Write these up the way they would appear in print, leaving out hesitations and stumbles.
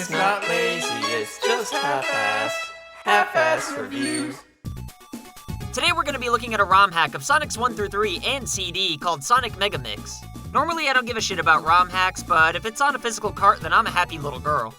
It's not lazy, it's just half-assed. Half-assed reviews. Today we're going to be looking at a ROM hack of Sonic's 1 through 3 and CD called Sonic Mega Mix. Normally I don't give a shit about ROM hacks, but if it's on a physical cart, then I'm a happy little girl.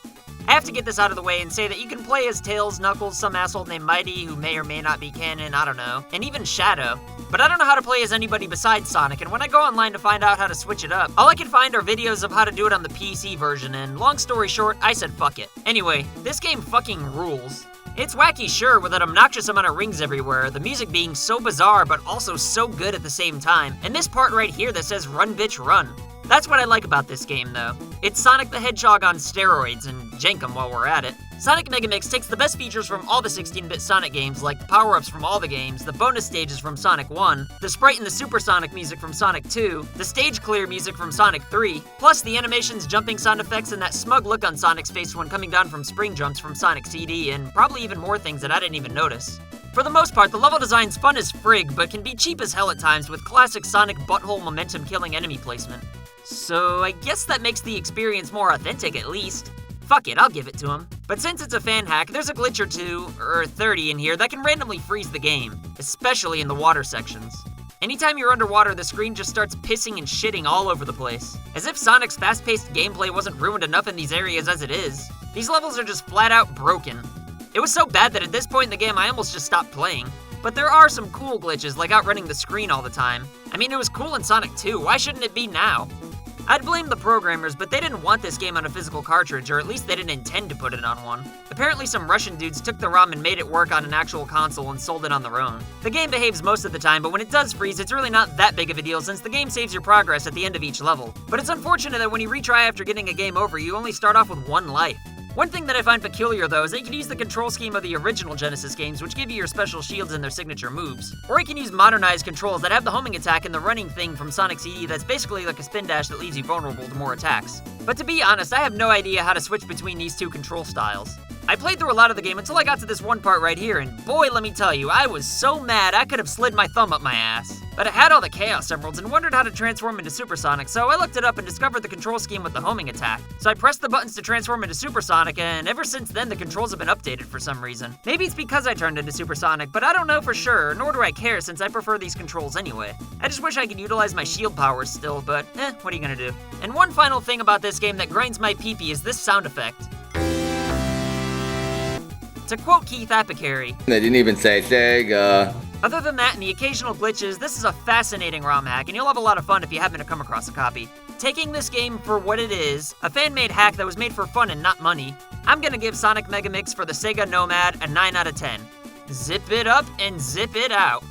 I have to get this out of the way and say that you can play as Tails, Knuckles, some asshole named Mighty who may or may not be canon, I don't know, and even Shadow. But I don't know how to play as anybody besides Sonic, and when I go online to find out how to switch it up, all I can find are videos of how to do it on the PC version, and long story short, I said fuck it. Anyway, this game fucking rules. It's wacky, sure, with an obnoxious amount of rings everywhere, the music being so bizarre but also so good at the same time, and this part right here that says run bitch run. That's what I like about this game, though. It's Sonic the Hedgehog on steroids, and jank 'em while we're at it. Sonic Mega Mix takes the best features from all the 16-bit Sonic games, like the power-ups from all the games, the bonus stages from Sonic 1, the sprite and the supersonic music from Sonic 2, the stage clear music from Sonic 3, plus the animations, jumping sound effects, and that smug look on Sonic's face when coming down from spring jumps from Sonic CD, and probably even more things that I didn't even notice. For the most part, the level design's fun as frig, but can be cheap as hell at times with classic Sonic butthole momentum-killing enemy placement. So I guess that makes the experience more authentic at least. Fuck it, I'll give it to him. But since it's a fan hack, there's a glitch or two, or 30 in here, that can randomly freeze the game, especially in the water sections. Anytime you're underwater, the screen just starts pissing and shitting all over the place. As if Sonic's fast-paced gameplay wasn't ruined enough in these areas as it is. These levels are just flat out broken. It was so bad that at this point in the game, I almost just stopped playing. But there are some cool glitches, like outrunning the screen all the time. I mean, it was cool in Sonic 2, why shouldn't it be now? I'd blame the programmers, but they didn't want this game on a physical cartridge, or at least they didn't intend to put it on one. Apparently some Russian dudes took the ROM and made it work on an actual console and sold it on their own. The game behaves most of the time, but when it does freeze, it's really not that big of a deal since the game saves your progress at the end of each level. But it's unfortunate that when you retry after getting a game over, you only start off with one life. One thing that I find peculiar, though, is that you can use the control scheme of the original Genesis games, which give you your special shields and their signature moves. Or you can use modernized controls that have the homing attack and the running thing from Sonic CD that's basically like a spin dash that leaves you vulnerable to more attacks. But to be honest, I have no idea how to switch between these two control styles. I played through a lot of the game until I got to this one part right here, and boy, let me tell you, I was so mad I could have slid my thumb up my ass. But I had all the Chaos Emeralds and wondered how to transform into Supersonic, so I looked it up and discovered the control scheme with the homing attack. So I pressed the buttons to transform into Supersonic, and ever since then the controls have been updated for some reason. Maybe it's because I turned into Supersonic, but I don't know for sure, nor do I care since I prefer these controls anyway. I just wish I could utilize my shield powers still, but what are you gonna do? And one final thing about this game that grinds my pee-pee is this sound effect. To quote Keith Apicary, They didn't even say Sega. other than that and the occasional glitches, this is a fascinating ROM hack, and you'll have a lot of fun if you happen to come across a copy. Taking this game for what it is, a fan-made hack that was made for fun and not money, I'm gonna give Sonic Mega Mix for the Sega Nomad a 9 out of 10. Zip it up and zip it out.